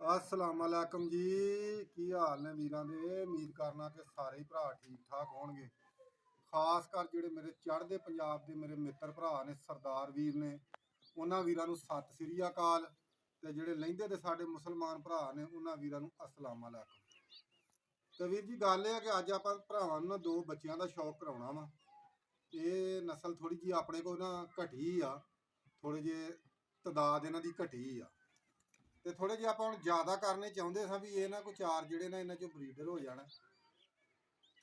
अस्सलाम वालेकुम जी। की हाल ने वीरां दे? उम्मीद करना कि सारे ही भरा ठीक ठाक होणगे। खास कर ਜਿਹੜੇ ਮੇਰੇ ਚੜ੍ਹਦੇ ਪੰਜਾਬ ਦੇ ਮੇਰੇ ਮਿੱਤਰ ਭਰਾ ਨੇ, ਸਰਦਾਰ ਵੀਰ ਨੇ, ਉਹਨਾਂ ਵੀਰਾਂ ਨੂੰ ਸਤਿ ਸ੍ਰੀ ਅਕਾਲ। ਤੇ ਜਿਹੜੇ ਲਹਿੰਦੇ ਦੇ ਸਾਡੇ ਮੁਸਲਮਾਨ ਭਰਾ ਨੇ, ਉਹਨਾਂ ਵੀਰਾਂ ਨੂੰ ਅਸਲਾਮ ਵਾਲੇਕੁਮ। ਤੇ ਵੀਰ ਜੀ, ਗੱਲ ਇਹ ਆ ਕਿ ਅੱਜ ਆਪਾਂ ਭਰਾਵਾਂ ਨੂੰ ਨਾ ਦੋ ਬੱਚਿਆਂ ਦਾ ਸ਼ੌਕ ਕਰਾਉਣਾ ਵਾ। ਇਹ ਨਸਲ ਥੋੜੀ ਜੀ ਆਪਣੇ ਕੋਲ ਨਾ ਘਟੀ ਆ, ਥੋੜੇ ਜਿਹੇ ਤਦਾਦ ਇਹਨਾਂ ਦੀ ਘਟੀ ਆ। ਤੇ ਥੋੜੇ ਜਿਹੇ ਆਪਾਂ ਹੁਣ ਜ਼ਿਆਦਾ ਕਰਨੇ ਚਾਹੁੰਦੇ ਸਾਂ ਵੀ ਇਹ ਨਾ ਕੋਈ ਚਾਰ ਜਿਹੜੇ ਨਾ ਇਹਨਾਂ ਚੋਂ ਬਰੀਡਰ ਹੋ ਜਾਣ।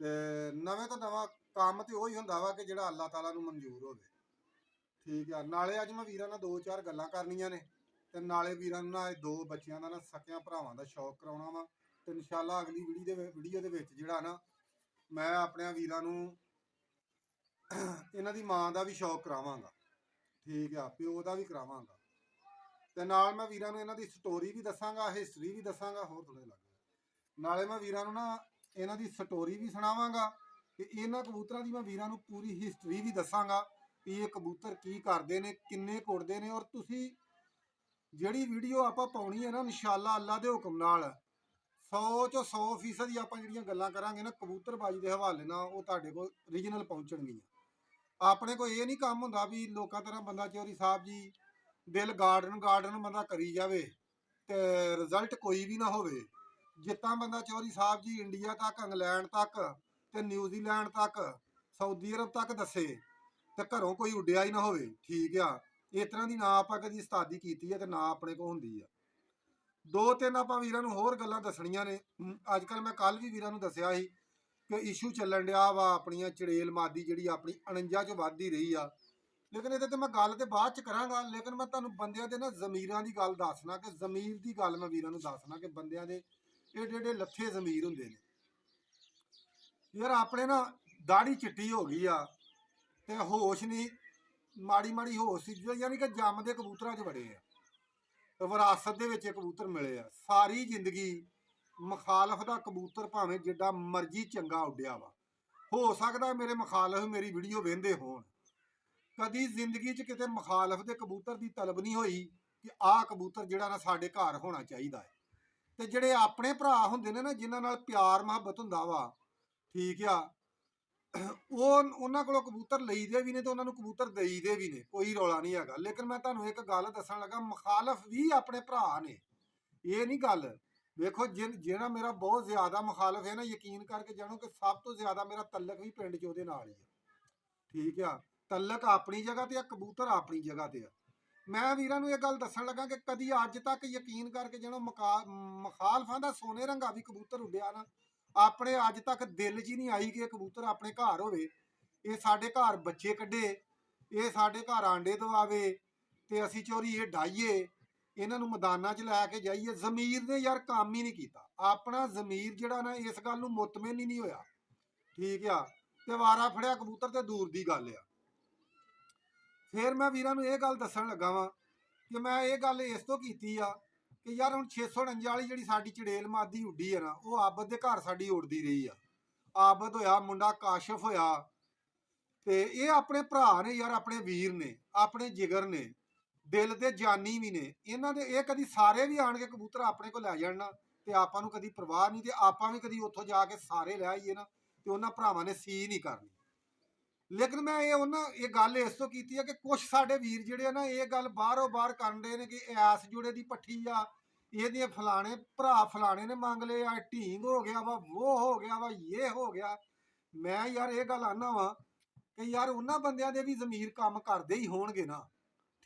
ਤੇ ਨਵੇਂ ਤੋਂ ਨਵਾਂ ਕੰਮ ਤੇ ਉਹੀ ਹੁੰਦਾ ਵਾ ਕਿ ਜਿਹੜਾ ਅੱਲਾਹ ਤਾਲਾ ਨੂੰ ਮਨਜ਼ੂਰ ਹੋਵੇ। ਠੀਕ ਆ। ਨਾਲੇ ਅੱਜ ਮੈਂ ਵੀਰਾਂ ਨਾਲ ਦੋ ਚਾਰ ਗੱਲਾਂ ਕਰਨੀਆਂ ਨੇ, ਤੇ ਨਾਲੇ ਵੀਰਾਂ ਨੂੰ ਨਾ ਇਹ ਦੋ ਬੱਚਿਆਂ ਦਾ ਨਾ ਸਕਿਆਂ ਭਰਾਵਾਂ ਦਾ ਸ਼ੌਕ ਕਰਾਉਣਾ ਵਾ। ਤੇ ਇਨਸ਼ਾਅੱਲਾ ਅਗਲੀ ਵੀਡੀਓ ਦੇ ਵਿੱਚ ਜਿਹੜਾ ਨਾ ਮੈਂ ਆਪਣੇ ਵੀਰਾਂ ਨੂੰ ਇਹਨਾਂ ਦੀ ਮਾਂ ਦਾ ਵੀ ਸ਼ੌਕ ਕਰਾਵਾਂਗਾ। ਠੀਕ ਆ। ਪਿਓ ਦਾ ਵੀ ਕਰਾਵਾਂਗਾ। ਤੇ ਨਾਲ ਮੈਂ ਵੀਰਾਂ ਨੂੰ ਇਹਨਾਂ ਦੀ ਸਟੋਰੀ ਵੀ ਦੱਸਾਂਗਾ, ਹਿਸਟਰੀ ਵੀ ਦੱਸਾਂਗਾ। ਹੋਰ ਥੋੜੇ ਲੱਗ ਨਾਲੇ ਮੈਂ ਵੀਰਾਂ ਨੂੰ ਨਾ ਇਹਨਾਂ ਦੀ ਸਟੋਰੀ ਵੀ ਸੁਣਾਵਾਂਗਾ ਤੇ ਇਹਨਾਂ ਕਬੂਤਰਾਂ ਦੀ ਮੈਂ ਵੀਰਾਂ ਨੂੰ ਪੂਰੀ ਹਿਸਟਰੀ ਵੀ ਦੱਸਾਂਗਾ ਕਿ ਇਹ ਕਬੂਤਰ ਕੀ ਕਰਦੇ ਨੇ, ਕਿੰਨੇ ਕੁੜਦੇ ਨੇ। ਔਰ ਤੁਸੀਂ ਜਿਹੜੀ ਵੀਡੀਓ ਆਪਾਂ ਪਾਉਣੀ ਹੈ ਨਾ, ਇਨਸ਼ਾਅੱਲਾ ਅੱਲਾ ਦੇ ਹੁਕਮ ਨਾਲ 100 ਚੋਂ 100% ਹੀ ਆਪਾਂ ਜਿਹੜੀਆਂ ਗੱਲਾਂ ਕਰਾਂਗੇ ਨਾ ਕਬੂਤਰਬਾਜੀ ਦੇ ਹਵਾਲੇ ਨਾਲ, ਉਹ ਤੁਹਾਡੇ ਕੋਲ ਓਰੀਜਨਲ ਪਹੁੰਚਣਗੀਆਂ। ਆਪਣੇ ਕੋਲ ਇਹ ਨਹੀਂ ਕੰਮ ਹੁੰਦਾ ਵੀ ਲੋਕਾਂ ਤਰ੍ਹਾਂ ਬੰਦਾ ਚੌਧਰੀ ਸਾਹਿਬ ਜੀ ਦਿਲ ਗਾਰਡਨ ਬੰਦਾ ਕਰੀ ਜਾਵੇ ਤੇ ਰਿਜ਼ਲਟ ਕੋਈ ਵੀ ਨਾ ਹੋਵੇ। ਜਿੱਦਾਂ ਬੰਦਾ ਚੌਧਰੀ ਸਾਹਿਬ ਜੀ ਇੰਡੀਆ ਤੱਕ, ਇੰਗਲੈਂਡ ਤੱਕ ਤੇ ਨਿਊਜ਼ੀਲੈਂਡ ਤੱਕ, ਸਾਊਦੀ ਅਰਬ ਤੱਕ ਦੱਸੇ ਤੇ ਘਰੋਂ ਕੋਈ ਉੱਡਿਆ ਹੀ ਨਾ ਹੋਵੇ। ਠੀਕ ਆ। ਇਸ ਤਰ੍ਹਾਂ ਦੀ ਨਾ ਆਪਾਂ ਕਦੀ ਉਸਤਾਦੀ ਕੀਤੀ ਹੈ ਤੇ ਨਾ ਆਪਣੇ ਕੋਲ ਹੁੰਦੀ ਆ। ਦੋ ਤਿੰਨ ਆਪਾਂ ਵੀਰਾਂ ਨੂੰ ਹੋਰ ਗੱਲਾਂ ਦੱਸਣੀਆਂ ਨੇ। ਅੱਜ ਕੱਲ ਮੈਂ ਕੱਲ ਵੀ ਵੀਰਾਂ ਨੂੰ ਦੱਸਿਆ ਸੀ ਕਿ ਇਸ਼ੂ ਚੱਲਣ ਡਿਆ ਵਾ ਆਪਣੀਆਂ ਚੜੇਲ ਮਾਦੀ ਜਿਹੜੀ ਆਪਣੀ 49 ਚੋਂ ਵੱਧਦੀ ਰਹੀ ਆ। ਲੇਕਿਨ ਇਹਦੇ ਤੇ ਮੈਂ ਗੱਲ ਤੇ ਬਾਅਦ ਚ ਕਰਾਂਗਾ। ਲੇਕਿਨ ਮੈਂ ਤੁਹਾਨੂੰ ਬੰਦਿਆਂ ਦੇ ਨਾ ਜ਼ਮੀਰਾਂ ਦੀ ਗੱਲ ਦੱਸਣਾ ਕਿ ਜ਼ਮੀਰ ਦੀ ਗੱਲ ਮੈਂ ਵੀਰਾਂ ਨੂੰ ਦੱਸਣਾ ਕਿ ਬੰਦਿਆਂ ਦੇ ਏਡੇ ਏਡੇ ਲੱਥੇ ਜ਼ਮੀਰ ਹੁੰਦੇ ਨੇ। ਯਾਰ ਆਪਣੇ ਨਾ ਦਾੜੀ ਚਿੱਟੀ ਹੋ ਗਈ ਆ ਤੇ ਹੋਸ਼ ਨਹੀਂ, ਮਾੜੀ ਮਾੜੀ ਹੋਸ਼ ਸੀ, ਯਾਨੀ ਕਿ ਜੰਮਦੇ ਕਬੂਤਰਾਂ 'ਚ ਬੜੇ ਆ। ਵਿਰਾਸਤ ਦੇ ਵਿੱਚ ਇਹ ਕਬੂਤਰ ਮਿਲੇ ਆ। ਸਾਰੀ ਜ਼ਿੰਦਗੀ ਮੁਖਾਲਫ ਦਾ ਕਬੂਤਰ ਭਾਵੇਂ ਜਿੱਡਾ ਮਰਜ਼ੀ ਚੰਗਾ ਉੱਡਿਆ ਵਾ, ਹੋ ਸਕਦਾ ਮੇਰੇ ਮੁਖਾਲਫ ਮੇਰੀ ਵੀਡੀਓ ਵੇਖਦੇ ਹੋਣ, ਕਦੀ ਜ਼ਿੰਦਗੀ 'ਚ ਕਿਤੇ ਮੁਖਾਲਫ ਦੇ ਕਬੂਤਰ ਦੀ ਤਲਬ ਨਹੀਂ ਹੋਈ ਕਿ ਆਹ ਕਬੂਤਰ ਜਿਹੜਾ ਨਾ ਸਾਡੇ ਘਰ ਹੋਣਾ ਚਾਹੀਦਾ ਹੈ। ਤੇ ਜਿਹੜੇ ਆਪਣੇ ਭਰਾ ਹੁੰਦੇ ਨੇ ਨਾ, ਜਿਨ੍ਹਾਂ ਨਾਲ ਪਿਆਰ ਮੁਹੱਬਤ ਹੁੰਦਾ ਵਾ, ਠੀਕ ਆ, ਉਹਨਾਂ ਕੋਲੋਂ ਕਬੂਤਰ ਲਈਦੇ ਵੀ ਨੇ ਤੇ ਉਹਨਾਂ ਨੂੰ ਕਬੂਤਰ ਦੇਈਦੇ ਵੀ ਨੇ, ਕੋਈ ਰੌਲਾ ਨਹੀਂ ਹੈਗਾ। ਲੇਕਿਨ ਮੈਂ ਤੁਹਾਨੂੰ ਇੱਕ ਗੱਲ ਦੱਸਣ ਲੱਗਾ, ਮੁਖਾਲਫ ਵੀ ਆਪਣੇ ਭਰਾ ਨੇ। ਇਹ ਨਹੀਂ ਗੱਲ। ਵੇਖੋ ਜਿਹੜਾ ਮੇਰਾ ਬਹੁਤ ਜ਼ਿਆਦਾ ਮੁਖਾਲਫ ਹੈ ਨਾ, ਯਕੀਨ ਕਰਕੇ ਜਾਣੋ ਕਿ ਸਭ ਤੋਂ ਜ਼ਿਆਦਾ ਮੇਰਾ ਤਲਕ ਵੀ ਪਿੰਡ 'ਚ ਉਹਦੇ ਨਾਲ ਹੀ ਆ। ਠੀਕ ਆ। ਤਲਕ ਆਪਣੀ ਜਗ੍ਹਾ ਤੇ ਆ, ਕਬੂਤਰ ਆਪਣੀ ਜਗ੍ਹਾ ਤੇ ਆ। ਮੈਂ ਵੀਰਾਂ ਨੂੰ ਇਹ ਗੱਲ ਦੱਸਣ ਲੱਗਾ ਕਿ ਕਦੀ ਅੱਜ ਤੱਕ ਯਕੀਨ ਕਰਕੇ ਜਿਹਨੂੰ ਮੁਖਾਲਫਾਂ ਦਾ ਸੋਨੇ ਰੰਗਾ ਵੀ ਕਬੂਤਰ ਉੱਡਿਆ ਨਾ, ਆਪਣੇ ਅੱਜ ਤੱਕ ਦਿਲ 'ਚ ਹੀ ਨਹੀਂ ਆਈ ਕਿ ਇਹ ਕਬੂਤਰ ਆਪਣੇ ਘਰ ਹੋਵੇ, ਇਹ ਸਾਡੇ ਘਰ ਬੱਚੇ ਕੱਢੇ, ਇਹ ਸਾਡੇ ਘਰ ਆਂਡੇ ਦਵਾਵੇ ਤੇ ਅਸੀਂ ਚੋਰੀ ਇਹ ਡਾਈਏ, ਇਹਨਾਂ ਨੂੰ ਮੈਦਾਨਾਂ 'ਚ ਲੈ ਕੇ ਜਾਈਏ। ਜ਼ਮੀਰ ਨੇ ਯਾਰ ਕੰਮ ਹੀ ਨਹੀਂ ਕੀਤਾ। ਆਪਣਾ ਜ਼ਮੀਰ ਜਿਹੜਾ ਨਾ ਇਸ ਗੱਲ ਨੂੰ ਮੁਤਮਿਨ ਹੀ ਨਹੀਂ ਹੋਇਆ। ਠੀਕ ਆ। ਤੇ ਵਾਰਾ ਫੜਿਆ ਕਬੂਤਰ ਤੇ ਦੂਰ ਦੀ ਗੱਲ ਆ। ਫਿਰ ਮੈਂ ਵੀਰਾਂ ਨੂੰ ਇਹ ਗੱਲ ਦੱਸਣ ਲੱਗਾ ਵਾਂ ਕਿ ਮੈਂ ਇਹ ਗੱਲ ਇਸ ਤੋਂ ਕੀਤੀ ਆ ਕਿ ਯਾਰ ਹੁਣ 649 ਵਾਲੀ ਜਿਹੜੀ ਸਾਡੀ ਚੜੇਲ ਮਾਦੀ ਉੱਡੀ ਆ ਨਾ, ਉਹ ਆਬਦ ਦੇ ਘਰ ਸਾਡੀ ਉੱਡਦੀ ਰਹੀ ਆ। ਆਬਦ ਹੋਇਆ, ਮੁੰਡਾ ਕਾਸ਼ਫ ਹੋਇਆ, ਤੇ ਇਹ ਆਪਣੇ ਭਰਾ ਨੇ ਯਾਰ, ਆਪਣੇ ਵੀਰ ਨੇ, ਆਪਣੇ ਜਿਗਰ ਨੇ, ਦਿਲ ਦੇ ਜਾਨੀ ਵੀ ਨੇ। ਇਹਨਾਂ ਦੇ ਇਹ ਕਦੀ ਸਾਰੇ ਵੀ ਆਣ ਕੇ ਕਬੂਤਰ ਆਪਣੇ ਕੋਲ ਲੈ ਜਾਣ ਨਾ ਤੇ ਆਪਾਂ ਨੂੰ ਕਦੀ ਪਰਵਾਹ ਨਹੀਂ, ਤੇ ਆਪਾਂ ਵੀ ਕਦੀ ਉੱਥੋਂ ਜਾ ਕੇ ਸਾਰੇ ਲੈ ਆਈਏ ਨਾ ਤੇ ਉਹਨਾਂ ਭਰਾਵਾਂ ਨੇ ਸੀ ਨਹੀਂ ਕਰਨੀ। ਲੇਕਿਨ ਮੈਂ ਇਹ ਗੱਲ ਇਸ ਤੋਂ ਕੀਤੀ ਹੈ ਕਿ ਕੁਛ ਸਾਡੇ ਵੀਰ ਜਿਹੜੇ ਆ ਨਾ, ਇਹ ਗੱਲ ਬਾਹਰੋਂ ਬਾਹਰ ਕਰਨ ਦੇ ਨੇ ਕਿ ਐਸ ਜੁੜੇ ਦੀ ਪੱਠੀ ਆ, ਇਹਦੇ ਫਲਾਣੇ ਭਰਾ ਫਲਾਣੇ ਨੇ ਮੰਗ ਲਏ ਆ, ਢੀਂਗ ਹੋ ਗਿਆ ਵਾ, ਉਹ ਹੋ ਗਿਆ ਵਾ, ਇਹ ਹੋ ਗਿਆ। ਮੈਂ ਯਾਰ ਇਹ ਗੱਲ ਆਨਾ ਵਾ ਕਿ ਯਾਰ ਉਹਨਾਂ ਬੰਦਿਆਂ ਦੇ ਵੀ ਜ਼ਮੀਰ ਕੰਮ ਕਰਦੇ ਹੀ ਹੋਣਗੇ ਨਾ।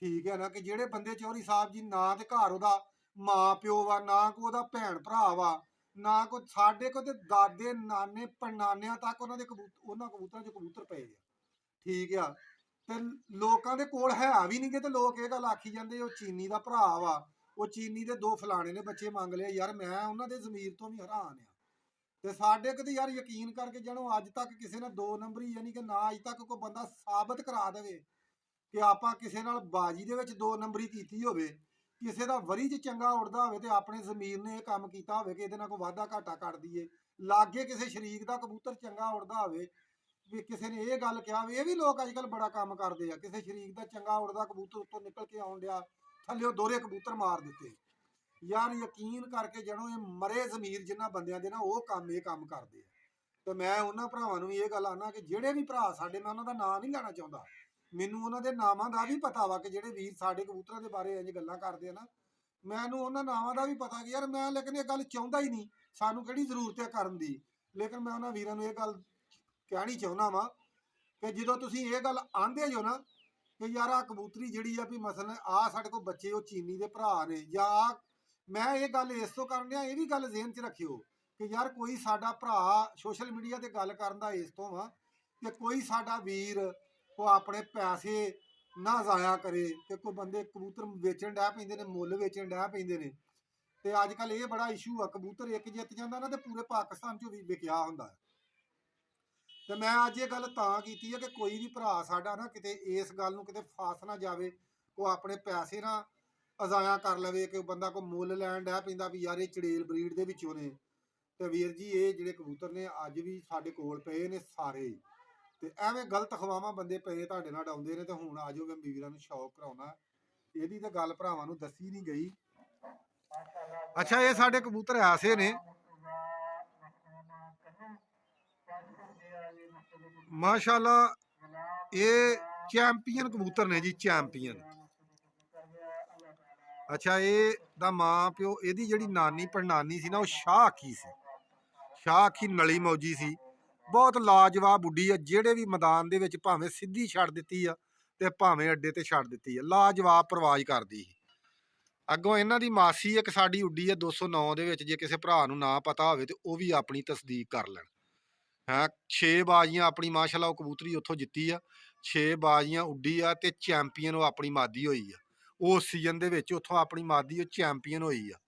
ਠੀਕ ਹੈ ਨਾ, ਕਿ ਜਿਹੜੇ ਬੰਦੇ ਚੌਧਰੀ ਸਾਹਿਬ ਜੀ ਨਾ ਤੇ ਘਰ ਉਹਦਾ ਮਾਂ ਪਿਓ ਵਾ, ਨਾ ਕੋ ਉਹਦਾ ਭੈਣ ਭਰਾ ਵਾ, ਨਾ ਕੋ ਸਾਡੇ ਕੋ ਤੇ ਦਾਦੇ ਨਾਨੇ ਪੜਨਾਨਿਆਂ ਤੱਕ ਉਹਨਾਂ ਕਬੂਤਰਾਂ 'ਚ ਕਬੂਤਰ ਪਏ ਆ। ਠੀਕ ਆ। ਤੇ ਲੋਕਾਂ ਦੇ ਕੋਲ ਹੈ ਵੀ ਨਹੀਂ ਗੇ, ਤੇ ਲੋਕ ਇਹ ਗੱਲ ਆਖੀ ਜਾਂਦੇ ਉਹ ਚੀਨੀ ਦਾ ਭਰਾ ਵਾ, ਉਹ ਚੀਨੀ ਦੇ ਦੋ ਫਲਾਣੇ ਨੇ ਬੱਚੇ ਮੰਗ ਲਏ। ਯਾਰ ਮੈਂ ਉਹਨਾਂ ਦੇ ਜ਼ਮੀਰ ਤੋਂ ਵੀ ਹੈਰਾਨ ਆ। ਤੇ ਸਾਡੇ ਕਿਤੇ ਯਾਰ ਯਕੀਨ ਕਰਕੇ ਜਾਣੋ, ਅੱਜ ਤੱਕ ਕਿਸੇ ਨੇ 2 ਨੰਬਰੀ, ਯਾਨੀ ਕਿ ਨਾ ਅੱਜ ਤੱਕ ਕੋਈ ਬੰਦਾ ਸਾਬਤ ਕਰਾ ਦੇਵੇ ਕਿ ਆਪਾਂ ਕਿਸੇ ਨਾਲ ਬਾਜੀ ਦੇ ਵਿੱਚ 2 ਨੰਬਰੀ ਕੀਤੀ ਹੋਵੇ, ਕਿਸੇ ਦਾ ਵਰੀ 'ਚ ਚੰਗਾ ਉੜਦਾ ਹੋਵੇ ਤੇ ਆਪਣੇ ਜ਼ਮੀਰ ਨੇ ਇਹ ਕੰਮ ਕੀਤਾ ਹੋਵੇ ਕਿ ਇਹਦੇ ਨਾਲ ਕੋਈ ਵਾਧਾ ਘਾਟਾ ਕਰ ਦਈਏ। ਲਾਗੇ ਕਿਸੇ ਸ਼ਰੀਕ ਦਾ ਕਬੂਤਰ ਚੰਗਾ ਉੜਦਾ ਹੋਵੇ, ਵੀ ਕਿਸੇ ਨੇ ਇਹ ਗੱਲ ਕਿਹਾ ਵੀ, ਇਹ ਵੀ ਲੋਕ ਅੱਜ ਕੱਲ ਬੜਾ ਕੰਮ ਕਰਦੇ ਆ, ਕਿਸੇ ਸ਼ਰੀਕ ਦਾ ਚੰਗਾ ਉੜਦਾ ਕਬੂਤਰ ਉੱਤੋਂ ਨਿਕਲ ਕੇ ਆਉਣ ਡਿਆ, ਥੱਲੇ ਦੋਹਰੇ ਕਬੂਤਰ ਮਾਰ ਦਿੱਤੇ। ਯਾਰ ਯਕੀਨ ਕਰਕੇ ਜਦੋਂ ਇਹ ਮਰੇ ਜ਼ਮੀਰ ਜਿਨ੍ਹਾਂ ਬੰਦਿਆਂ ਦੇ ਨਾ ਉਹ ਕੰਮ ਕਰਦੇ ਆ। ਤੇ ਮੈਂ ਉਹਨਾਂ ਭਰਾਵਾਂ ਨੂੰ ਵੀ ਇਹ ਗੱਲ ਆਨਾ ਕਿ ਜਿਹੜੇ ਵੀ ਭਰਾ ਸਾਡੇ, ਮੈਂ ਉਹਨਾਂ ਦਾ ਨਾਂ ਨਹੀਂ ਲੈਣਾ ਚਾਹੁੰਦਾ, ਮੈਨੂੰ ਉਹਨਾਂ ਦੇ ਨਾਵਾਂ ਦਾ ਵੀ ਪਤਾ ਵਾ ਕਿ ਜਿਹੜੇ ਵੀਰ ਸਾਡੇ ਕਬੂਤਰਾਂ ਦੇ ਬਾਰੇ ਇੰਜ ਗੱਲਾਂ ਕਰਦੇ ਆ ਨਾ, ਮੈਨੂੰ ਉਹਨਾਂ ਨਾਵਾਂ ਦਾ ਵੀ ਪਤਾ ਕਿ ਯਾਰ ਮੈਂ ਲੇਕਿਨ ਇਹ ਗੱਲ ਚਾਹੁੰਦਾ ਹੀ ਨਹੀਂ, ਸਾਨੂੰ ਕਿਹੜੀ ਜ਼ਰੂਰਤ ਹੈ ਕਰਨ ਦੀ। ਲੇਕਿਨ ਮੈਂ ਉਹਨਾਂ ਵੀਰਾਂ ਨੂੰ ਇਹ ਗੱਲ ਕਹਿਣੀ ਚਾਹੁੰਦਾ ਵਾਂ ਕਿ ਜਦੋਂ ਤੁਸੀਂ ਇਹ ਗੱਲ ਆਂਦੇ ਜੋ ਨਾ ਕਿ ਯਾਰ ਆ ਕਬੂਤਰੀ ਜਿਹੜੀ ਆ ਵੀ ਮਸਲਨ ਆ ਸਾਡੇ ਕੋਲ ਬੱਚੇ ਉਹ ਚੀਨੀ ਦੇ ਭਰਾ ਨੇ ਜਾਂ ਮੈਂ ਇਹ ਗੱਲ ਇਸ ਤੋਂ ਕਰਨ ਡਿਆ, ਇਹ ਵੀ ਗੱਲ ਜ਼ਿਹਨ 'ਚ ਰੱਖਿਓ ਕਿ ਯਾਰ ਕੋਈ ਸਾਡਾ ਭਰਾ ਸੋਸ਼ਲ ਮੀਡੀਆ ਤੇ ਗੱਲ ਕਰਨ ਦਾ ਇਸ ਤੋਂ ਵਾ ਕਿ ਕੋਈ ਸਾਡਾ ਵੀਰ ਉਹ ਆਪਣੇ ਪੈਸੇ ਨਾ ਜ਼ਾਇਆ ਕਰੇ ਕਿ ਕੋਈ ਬੰਦੇ ਕਬੂਤਰ ਵੇਚਣ ਡੈ ਪੈਂਦੇ ਨੇ, ਮੁੱਲ ਵੇਚਣ ਡੈ ਪੈਂਦੇ ਨੇ। ਤੇ ਅੱਜ ਕੱਲ ਇਹ ਬੜਾ ਇਸ਼ੂ ਆ, ਕਬੂਤਰ ਇੱਕ ਜਿੱਤ ਜਾਂਦਾ ਨਾ ਤੇ ਪੂਰੇ ਪਾਕਿਸਤਾਨ 'ਚੋਂ ਵੀ ਵਿਕਿਆ ਹੁੰਦਾ। ਤੇ ਮੈਂ ਅੱਜ ਇਹ ਗੱਲ ਤਾਂ ਕੀਤੀ ਹੈ ਕਿ ਕੋਈ ਵੀ ਭਰਾ ਸਾਡਾ ਨਾ ਕਿਤੇ ਇਸ ਗੱਲ ਨੂੰ ਕਿਤੇ ਫਸ ਨਾ ਜਾਵੇ, ਉਹ ਆਪਣੇ ਪੈਸੇ ਨਾ ਅਜ਼ਾਇਆ ਕਰ ਲਵੇ ਕਿ ਬੰਦਾ ਕੋਈ ਮੁੱਲ ਲੈਣ ਡੈ ਪੈਂਦਾ ਵੀ ਯਾਰ ਇਹ ਚੜੇਲ ਬਰੀਡ ਦੇ ਵਿੱਚੋਂ ਨੇ। ਤੇ ਵੀਰ ਜੀ ਇਹ ਜਿਹੜੇ ਕਬੂਤਰ ਨੇ ਅੱਜ ਵੀ ਸਾਡੇ ਕੋਲ ਪਏ ਨੇ ਸਾਰੇ, ਤੇ ਐਵੇਂ ਗਲਤ ਅਫਵਾਹਾਂ ਬੰਦੇ ਪਏ ਤੁਹਾਡੇ ਨਾਲ ਡਾਉਂਦੇ ਨੇ। ਤੇ ਹੁਣ ਆ ਜਾਓ ਮੈਂ ਵੀਰਾਂ ਨੂੰ ਸ਼ੌਕ ਕਰਾਉਣਾ, ਇਹਦੀ ਤਾਂ ਗੱਲ ਭਰਾਵਾਂ ਨੂੰ ਦੱਸੀ ਨਹੀਂ ਗਈ। ਅੱਛਾ ਇਹ ਸਾਡੇ ਕਬੂਤਰ ਐਸੇ ਨੇ ਮਾਸ਼ਾਅੱਲਾ, ਇਹ ਚੈਂਪੀਅਨ ਕਬੂਤਰ ਨੇ ਜੀ, ਚੈਂਪੀਅਨ। ਅੱਛਾ ਇਹ ਦਾ ਮਾਂ ਪਿਓ, ਇਹਦੀ ਜਿਹੜੀ ਨਾਨੀ ਪੜਨਾਨੀ ਸੀ ਨਾ ਉਹ ਸ਼ਾਹ ਅੱਖੀ ਸੀ, ਸ਼ਾਹ ਅੱਖੀ ਨਲੀ ਮੌਜੀ ਸੀ, ਬਹੁਤ ਲਾਜਵਾਬ ਉੱਡੀ ਆ। ਜਿਹੜੇ ਵੀ ਮੈਦਾਨ ਦੇ ਵਿੱਚ ਭਾਵੇਂ ਸਿੱਧੀ ਛੱਡ ਦਿੱਤੀ ਆ ਤੇ ਭਾਵੇਂ ਅੱਡੇ ਤੇ ਛੱਡ ਦਿੱਤੀ ਆ, ਲਾਜਵਾਬ ਪਰਵਾਜ਼ ਕਰਦੀ ਸੀ। ਅੱਗੋਂ ਇਹਨਾਂ ਦੀ ਮਾਸੀ ਇੱਕ ਸਾਡੀ ਉੱਡੀ ਆ 209 ਦੇ ਵਿੱਚ, ਜੇ ਕਿਸੇ ਭਰਾ ਨੂੰ ਨਾ ਪਤਾ ਹੋਵੇ ਤੇ ਉਹ ਵੀ ਆਪਣੀ ਤਸਦੀਕ ਕਰ ਲੈਣ। ਹਾਂ 6 ਬਾਜ਼ੀਆਂ ਆਪਣੀ ਮਾਸ਼ਾਅੱਲਾ ਉਹ ਕਬੂਤਰੀ ਉੱਥੋਂ ਜਿੱਤੀ ਆ, 6 ਬਾਜ਼ੀਆਂ ਉੱਡੀ ਆ ਤੇ ਚੈਂਪੀਅਨ ਉਹ ਆਪਣੀ ਮਾਦੀ ਹੋਈ ਆ। ਉਸ ਸੀਜ਼ਨ ਦੇ ਵਿੱਚ ਉੱਥੋਂ ਆਪਣੀ ਮਾਦੀ ਉਹ ਚੈਂਪੀਅਨ ਹੋਈ ਆ।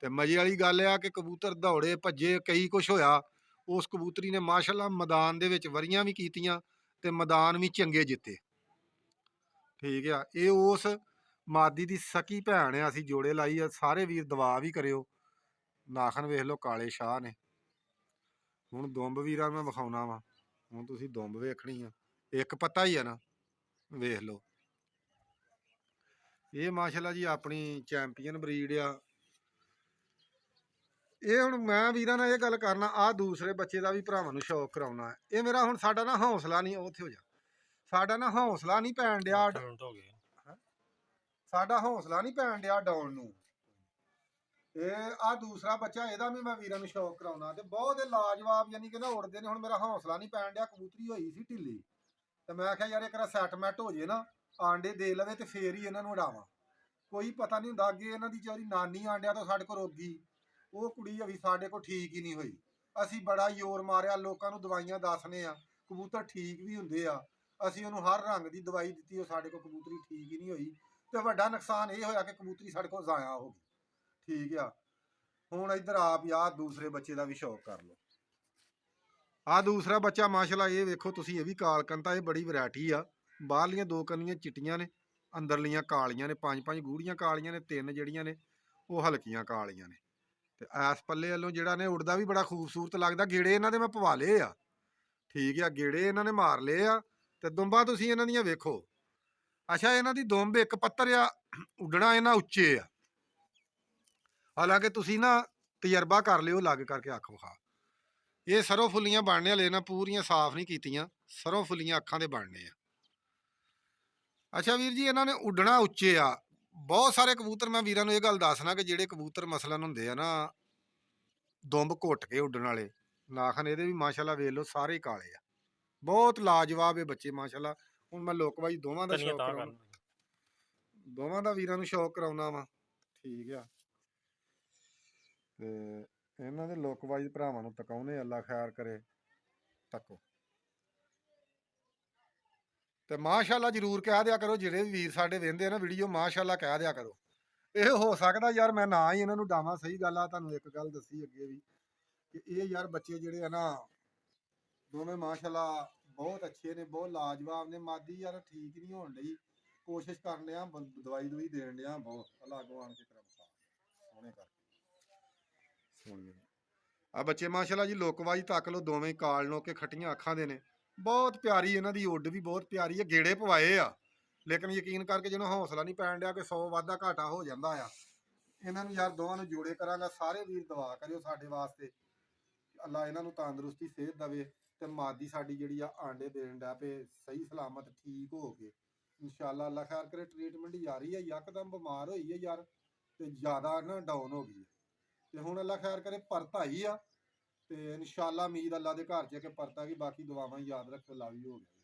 ਤੇ ਮਜ਼ੇ ਵਾਲੀ ਗੱਲ ਆ ਕਿ ਕਬੂਤਰ ਦੌੜੇ ਭੱਜੇ, ਕਈ ਕੁਛ ਹੋਇਆ। ਉਸ ਕਬੂਤਰੀ ਨੇ ਮਾਸ਼ਾਅੱਲਾ ਮੈਦਾਨ ਦੇ ਵਿੱਚ ਵਰੀਆਂ ਵੀ ਕੀਤੀਆਂ ਤੇ ਮੈਦਾਨ ਵੀ ਚੰਗੇ ਜਿੱਤੇ। ਠੀਕ ਆ, ਇਹ ਉਸ ਮਾਦੀ ਦੀ ਸਕੀ ਭੈਣ ਆ, ਅਸੀਂ ਜੋੜੇ ਲਾਈ ਆ। ਸਾਰੇ ਵੀਰ ਦੁਆ ਵੀ ਕਰਿਓ। ਨਾਖਣ ਵੇਖ ਲਓ ਕਾਲੇ ਸ਼ਾਹ ਨੇ। ਹੁਣ ਦੁੰਬ ਵੀਰਾਂ ਨੂੰ ਮੈਂ ਵਿਖਾਉਣਾ ਵਾ, ਹੁਣ ਤੁਸੀਂ ਦੁੰਬ ਵੇਖਣੀ ਆ, ਇੱਕ ਪੱਤਾ ਹੀ ਆ ਨਾ, ਵੇਖ ਲਓ। ਇਹ ਮਾਸ਼ਾਅੱਲਾ ਜੀ ਆਪਣੀ ਚੈਂਪੀਅਨ ਬਰੀਡ ਆ। ਇਹ ਹੁਣ ਮੈਂ ਵੀਰਾਂ ਨਾਲ ਇਹ ਗੱਲ ਕਰਨਾ, ਆਹ ਦੂਸਰੇ ਬੱਚੇ ਦਾ ਵੀ ਭਰਾਵਾਂ ਨੂੰ ਸ਼ੌਕ ਕਰਾਉਣਾ ਹੈ। ਇਹ ਮੇਰਾ ਹੁਣ ਸਾਡਾ ਨਾ ਹੌਸਲਾ ਨਹੀਂ, ਉੱਥੇ ਹੋ ਜਾ, ਸਾਡਾ ਨਾ ਹੌਸਲਾ ਨਹੀਂ ਪੈਣ ਡਿਆ, ਸਾਡਾ ਹੌਸਲਾ ਨਹੀਂ ਪੈਣ ਡਿਆ ਡਾਉਣ ਨੂੰ। ਇਹ ਆ ਦੂਸਰਾ ਬੱਚਾ, ਇਹਦਾ ਵੀ ਮੈਂ ਵੀਰਾਂ ਨੂੰ ਸ਼ੌਕ ਕਰਾਉਣਾ ਤੇ ਬਹੁਤ ਲਾਜਵਾਬ, ਯਾਨੀ ਕਿ ਨਾ ਉੜਦੇ ਨੇ। ਹੁਣ ਮੇਰਾ ਹੌਸਲਾ ਨਹੀਂ ਪੈਣ ਡਿਆ, ਕਬੂਤਰੀ ਹੋਈ ਸੀ ਢਿੱਲੀ ਤੇ ਮੈਂ ਆਖਿਆ ਯਾਰ ਇੱਕ ਵਾਰ ਸੈਟਮੈਂਟ ਹੋ ਜੇ ਨਾ, ਆਂਡੇ ਦੇ ਲਵੇ ਤੇ ਫੇਰ ਹੀ ਇਹਨਾਂ ਨੂੰ ਉਡਾਵਾਂ। ਕੋਈ ਪਤਾ ਨਹੀਂ ਹੁੰਦਾ, ਅੱਗੇ ਇਹਨਾਂ ਦੀ ਚਾਰੀ ਨਾਨੀ ਆਂਡਿਆਂ ਤੋਂ ਸਾਡੇ ਕੋਲ ਰੋਗੀ, ਉਹ ਕੁੜੀ ਵੀ ਸਾਡੇ ਕੋਲ ਠੀਕ ਹੀ ਨਹੀਂ ਹੋਈ। ਅਸੀਂ ਬੜਾ ਜ਼ੋਰ ਮਾਰਿਆ, ਲੋਕਾਂ ਨੂੰ ਦਵਾਈਆਂ ਦੱਸਨੇ ਆ, ਕਬੂਤਰ ਠੀਕ ਵੀ ਹੁੰਦੇ ਆ। ਅਸੀਂ ਉਹਨੂੰ ਹਰ ਰੰਗ ਦੀ ਦਵਾਈ ਦਿੱਤੀ, ਉਹ ਸਾਡੇ ਕੋਲ ਕਬੂਤਰੀ ਠੀਕ ਹੀ ਨਹੀਂ ਹੋਈ। ਤੇ ਵੱਡਾ ਨੁਕਸਾਨ ਇਹ ਹੋਇਆ ਕਿ ਕਬੂਤਰੀ ਸਾਡੇ ਕੋਲ ਜ਼ਾਇਆ ਹੋ ਗਈ। ਠੀਕ ਆ, ਹੁਣ ਇੱਧਰ ਆਪ ਯਾਰ ਦੂਸਰੇ ਬੱਚੇ ਦਾ ਵੀ ਸ਼ੌਕ ਕਰ ਲਓ। ਆ ਦੂਸਰਾ ਬੱਚਾ ਮਾਸ਼ਾਅੱਲਾ, ਇਹ ਵੇਖੋ ਤੁਸੀਂ, ਇਹ ਵੀ ਕਾਲਕੰਤਾ, ਇਹ ਬੜੀ ਵੈਰਾਈਟੀ ਆ। ਬਾਹਰਲੀਆਂ 2 ਕੰਨੀਆਂ ਚਿੱਟੀਆਂ ਨੇ, ਅੰਦਰਲੀਆਂ ਕਾਲੀਆਂ ਨੇ, 5-5 ਗੂੜੀਆਂ ਕਾਲੀਆਂ ਨੇ, 3 ਜਿਹੜੀਆਂ ਨੇ ਉਹ ਹਲਕੀਆਂ ਕਾਲੀਆਂ ਨੇ। ਤੇ ਐਸ ਪੱਲੇ ਵੱਲੋਂ ਜਿਹੜਾ ਨੇ ਉੜਦਾ ਵੀ ਬੜਾ ਖੂਬਸੂਰਤ ਲੱਗਦਾ। ਗੇੜੇ ਇਹਨਾਂ ਦੇ ਮੈਂ ਪਵਾ ਲਏ ਆ, ਠੀਕ ਆ, ਗੇੜੇ ਇਹਨਾਂ ਨੇ ਮਾਰ ਲਏ ਆ। ਤੇ ਦੁੰਬਾਂ ਤੁਸੀਂ ਇਹਨਾਂ ਦੀਆਂ ਵੇਖੋ। ਅੱਛਾ ਇਹਨਾਂ ਦੀ ਦੁੰਬ ਇੱਕ ਪੱਤਰ ਆ, ਉੱਡਣਾ ਇਹਨਾਂ ਉੱਚੇ ਆ। ਹਾਲਾਂਕਿ ਤੁਸੀਂ ਨਾ ਤਜਰਬਾ ਕਰ ਲਿਓ, ਲੱਗ ਕਰਕੇ ਅੱਖ ਵਿਖਾ। ਇਹ ਸਰੋਂ ਫੁੱਲੀਆਂ ਬਣਨੇ ਵਾਲੇ ਨਾ, ਪੂਰੀਆਂ ਸਾਫ਼ ਨਹੀਂ ਕੀਤੀਆਂ, ਸਰੋਂ ਫੁੱਲੀਆਂ ਅੱਖਾਂ ਦੇ ਬਣਨੇ ਆ। ਅੱਛਾ ਵੀਰ ਜੀ, ਇਹਨਾਂ ਨੇ ਉੱਡਣਾ ਉੱਚੇ ਆ। ਬਹੁਤ ਸਾਰੇ ਕਬੂਤਰ, ਮੈਂ ਵੀਰਾਂ ਨੂੰ ਇਹ ਗੱਲ ਦੱਸਣਾ ਕਿ ਜਿਹੜੇ ਕਬੂਤਰ ਮਸਲਨ ਹੁੰਦੇ ਆ ਨਾ ਦੁੰਬ ਘੁੱਟ ਕੇ ਉੱਡਣ ਵਾਲੇ, ਨਾਖਣ ਇਹਦੇ ਵੀ ਮਾਸ਼ਾਅੱਲਾ ਵੇਖ ਲਓ ਸਾਰੇ ਕਾਲੇ ਆ। ਬਹੁਤ ਲਾਜਵਾਬ ਇਹ ਬੱਚੇ ਮਾਸ਼ਾਅੱਲਾ। ਹੁਣ ਮੈਂ ਲੋਕਵਾਈ ਦੋਵਾਂ ਦਾ ਸ਼ੌਕ ਕਰਾਉਣਾ, ਦੋਵਾਂ ਦਾ ਵੀਰਾਂ ਨੂੰ ਸ਼ੌਕ ਕਰਾਉਣਾ ਵਾ। ਠੀਕ ਆ, ਤੇ ਇਹਨਾਂ ਦੇ ਲੁੱਕ ਵਾਈਜ਼ ਭਰਾਵਾਂ ਨੂੰ ਤਕਾਉਨੇ, ਅੱਲਾ ਖੈਰ ਕਰੇ। ਤੱਕੋ ਤੇ ਮਾਸ਼ਾਅੱਲਾ ਜ਼ਰੂਰ ਕਹਿ ਦਿਆ ਕਰੋ, ਜਿਹੜੇ ਵੀ ਵੀਰ ਸਾਡੇ ਵੇਖਦੇ ਆ ਨਾ ਵੀਡੀਓ, ਮਾਸ਼ਾਅੱਲਾ ਕਹਿ ਦਿਆ ਕਰੋ। ਇਹ ਹੋ ਸਕਦਾ ਯਾਰ ਮੈਂ ਨਾ ਹੀ ਇਹਨਾਂ ਨੂੰ ਡਾਵਾਂ, ਸਹੀ ਗੱਲ ਆ। ਤੁਹਾਨੂੰ ਇੱਕ ਗੱਲ ਦੱਸੀ ਅੱਗੇ ਵੀ ਕਿ ਇਹ ਯਾਰ ਬੱਚੇ ਜਿਹੜੇ ਆ ਨਾ ਦੋਵੇਂ ਮਾਸ਼ਾਅੱਲਾ ਬਹੁਤ ਅੱਛੇ ਨੇ, ਬਹੁਤ ਲਾਜਵਾਬ ਨੇ। ਮਾਦੀ ਯਾਰ ਠੀਕ ਨਹੀਂ ਹੋਣ ਡਈ, ਕੋਸ਼ਿਸ਼ ਕਰਨ ਡਿਆ, ਦਵਾਈ ਦਵਾਈ ਦੇਣ ਡਿਆ ਬਹੁਤ। ਅੱਲਾ ਅੱਗੋਂ ਆਣ ਕੇ ਕਰਾ ਸੋਹਣੇ ਕਰ ਸੋਹਣੇ ਆ ਬੱਚੇ ਮਾਸ਼ਾਅੱਲਾ ਜੀ। ਲੁੱਕ ਵਾਈਜ਼ ਤੱਕ ਲੋ, ਦੋਵੇਂ ਕਾਲ ਨੋ ਕੇ ਖੱਟੀਆਂ ਅੱਖਾਂ ਦੇ ਨੇ, ਬਹੁਤ ਪਿਆਰੀ। ਇਹਨਾਂ ਦੀ ਉੱਡ ਵੀ ਬਹੁਤ ਪਿਆਰੀ ਹੈ। ਗੇੜੇ ਪਵਾਏ ਆ, ਲੇਕਿਨ ਯਕੀਨ ਕਰਕੇ ਜਿਹਨੂੰ ਹੌਸਲਾ ਨਹੀਂ ਪੈਣ ਡਿਆ ਕਿ 100 ਵਾਧਾ ਘਾਟਾ ਹੋ ਜਾਂਦਾ ਆ। ਇਹਨਾਂ ਨੂੰ ਯਾਰ ਦੋਵਾਂ ਨੂੰ ਜੋੜੇ ਕਰਾਂਗਾ। ਸਾਰੇ ਵੀਰ ਦੁਆ ਕਰਿਓ ਸਾਡੇ ਵਾਸਤੇ, ਅੱਲਾ ਇਹਨਾਂ ਨੂੰ ਤੰਦਰੁਸਤੀ ਸਿਹਤ ਦੇਵੇ ਤੇ ਮਾਦੀ ਸਾਡੀ ਜਿਹੜੀ ਆ ਆਂਡੇ ਦੇਣ ਦਾ ਪਏ ਸਹੀ ਸਲਾਮਤ ਠੀਕ ਹੋ ਕੇ ਇਨਸ਼ਾਅੱਲਾ। ਅੱਲਾ ਖੈਰ ਕਰੇ। ਟ੍ਰੀਟਮੈਂਟ ਜਾਰੀ ਹੈ, ਯਕਦਮ ਬਿਮਾਰ ਹੋਈ ਹੈ ਯਾਰ ਤੇ ਜ਼ਿਆਦਾ ਨਾ ਡਾਊਨ ਹੋ ਗਈ ਤੇ ਹੁਣ ਅੱਲਾ ਖੈਰ ਕਰੇ ਪਰਤ ਆਈ ਆ ਤੇ ਇਨਸ਼ਾਅੱਲਾ ਉਮੀਦ ਅੱਲਾ ਦੇ ਘਰ 'ਚ ਕਿ ਪਰਤ ਆ ਗਈ। ਬਾਕੀ ਦੁਆਵਾਂ ਯਾਦ ਰੱਖੋ। ਲਵ ਯੂ ਹੋ ਗਿਆ।